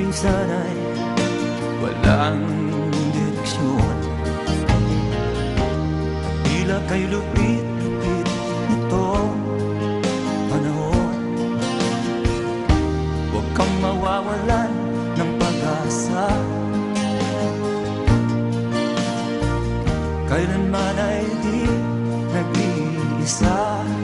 sana'y walang direksyon. Tila kay lupit-lupit nitong panahon. Huwag kang mawawalan ng pag-asa, kailanman ay di nag-iisa.